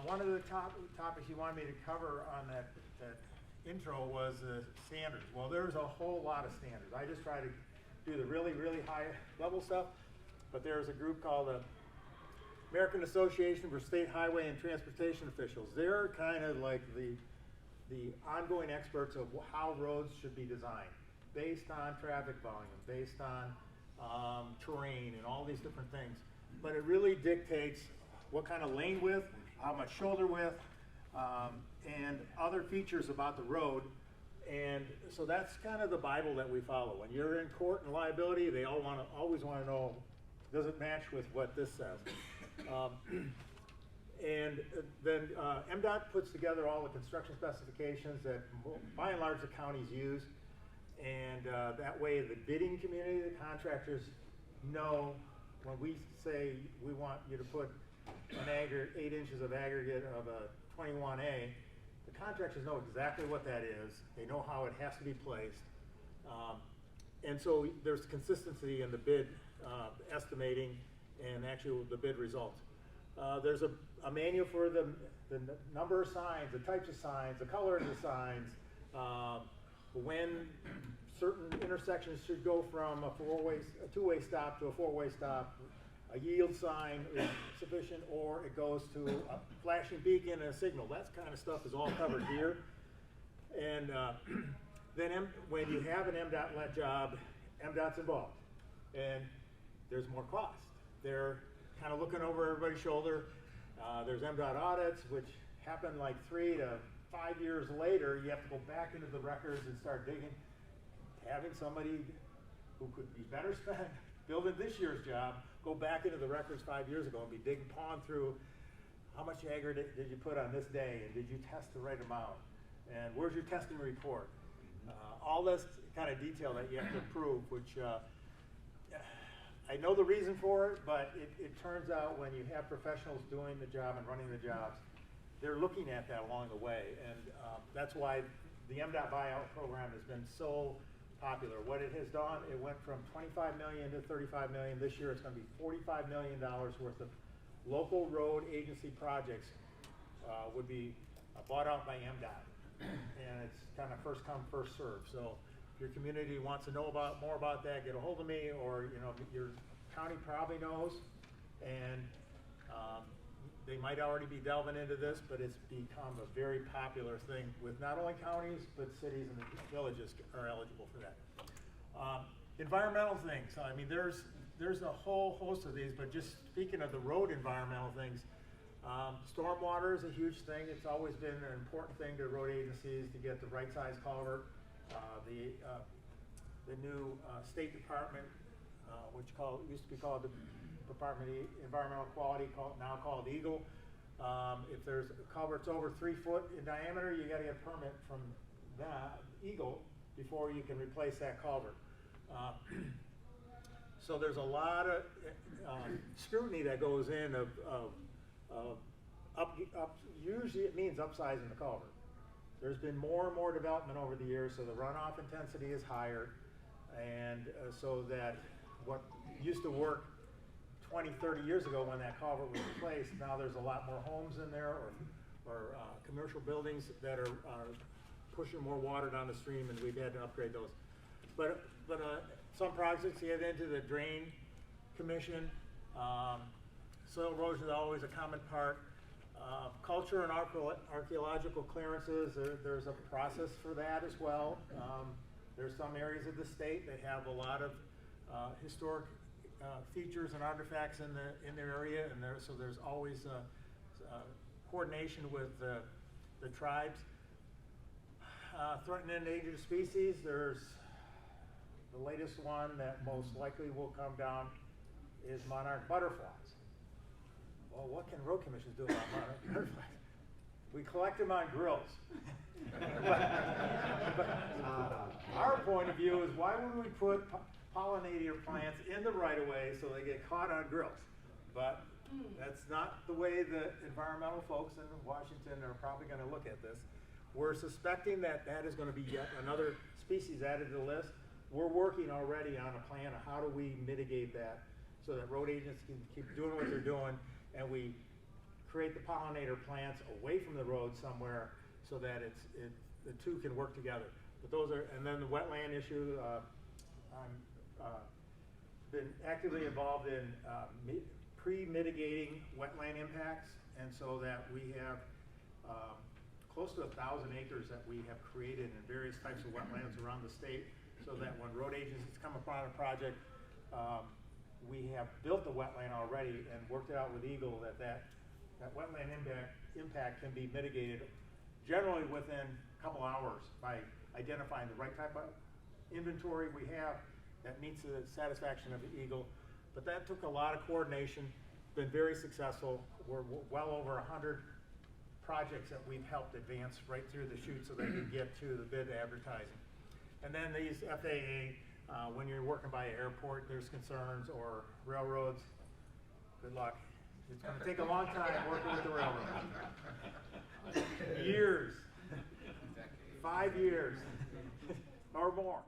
One of the topics you wanted me to cover on that intro was standards. Well, there's a whole lot of standards. I just try to do the really, really high level stuff, but there's a group called the American Association for State Highway and Transportation Officials. They're kind of like the ongoing experts of how roads should be designed, based on traffic volume, based on terrain and all these different things. But it really dictates what kind of lane width, how much shoulder width, and other features about the road. And so that's kind of the Bible that we follow. When you're in court and liability, they always want to know, does it match with what this says? And then MDOT puts together all the construction specifications that by and large the counties use. And that way the bidding community, the contractors know when we say we want you to put an 8 inches of aggregate of a 21A, the contractors know exactly what that is. They know how it has to be placed. And so there's consistency in the bid estimating and actually the bid results. There's a manual for the number of signs, the types of signs, the color of the signs, when certain intersections should go from a two-way stop to a four-way stop. A yield sign is sufficient, or it goes to a flashing beacon and a signal. That kind of stuff is all covered here. And then when you have an MDOT-led job, MDOT's involved. And there's more cost. They're kind of looking over everybody's shoulder. There's MDOT audits, which happen like 3 to 5 years later. You have to go back into the records and start digging. Having somebody who could be better spent building this year's job, go back into the records 5 years ago and be pawing through how much aggregate did you put on this day, and did you test the right amount, and where's your testing report? All this kind of detail that you have to prove, which I know the reason for it, but it turns out when you have professionals doing the job and running the jobs, they're looking at that along the way, and that's why the MDOT buyout program has been so popular. What it has done, it went from 25 million to 35 million. This year it's going to be $45 million worth of local road agency projects would be bought out by MDOT. And it's kind of first come, first serve. So if your community wants to know more about that, get a hold of me, or your county probably knows. And they might already be delving into this, but it's become a very popular thing with not only counties, but cities and villages are eligible for that. Environmental things, I mean, there's a whole host of these, but just speaking of the road environmental things, stormwater is a huge thing. It's always been an important thing to road agencies to get the right size culvert. The new State Department, which used to be called the Department of Environmental Quality, now called EGLE. If there's culverts over 3 foot in diameter, you got to get a permit from that EGLE before you can replace that culvert. So there's a lot of scrutiny that goes in usually it means upsizing the culvert. There's been more and more development over the years, so the runoff intensity is higher, and so that what used to work 20, 30 years ago when that culvert was replaced, now there's a lot more homes in there or commercial buildings that are pushing more water down the stream, and we've had to upgrade those. But some projects get into the drain commission. Soil erosion is always a common part. Culture and archaeological clearances, there's a process for that as well. There's some areas of the state that have a lot of historic features and artifacts in their area, and so there's always coordination with the tribes. Threatened and endangered species, there's the latest one that most likely will come down is monarch butterflies. Well, what can road commissions do about monarch butterflies? We collect them on grills. but our point of view is, why would we put pollinator plants in the right-of-way so they get caught on grills? But that's not the way the environmental folks in Washington are probably going to look at this. We're suspecting that that is going to be yet another species added to the list. We're working already on a plan of how do we mitigate that so that road agents can keep doing what they're doing, and we create the pollinator plants away from the road somewhere so that the two can work together. But those are, and then the wetland issue, I'm been actively involved in pre-mitigating wetland impacts, and so that we have close to 1,000 acres that we have created in various types of wetlands around the state, so that when road agencies come upon a project, we have built the wetland already and worked it out with Eagle that wetland impact can be mitigated generally within a couple hours by identifying the right type of inventory we have that meets the satisfaction of the Eagle. But that took a lot of coordination, been very successful. We're well over 100 projects that we've helped advance right through the chute so they can get to the bid advertising. And then these FAA, when you're working by an airport, there's concerns, or railroads, good luck. It's going to take a long time working with the railroad. Years. 5 years or more.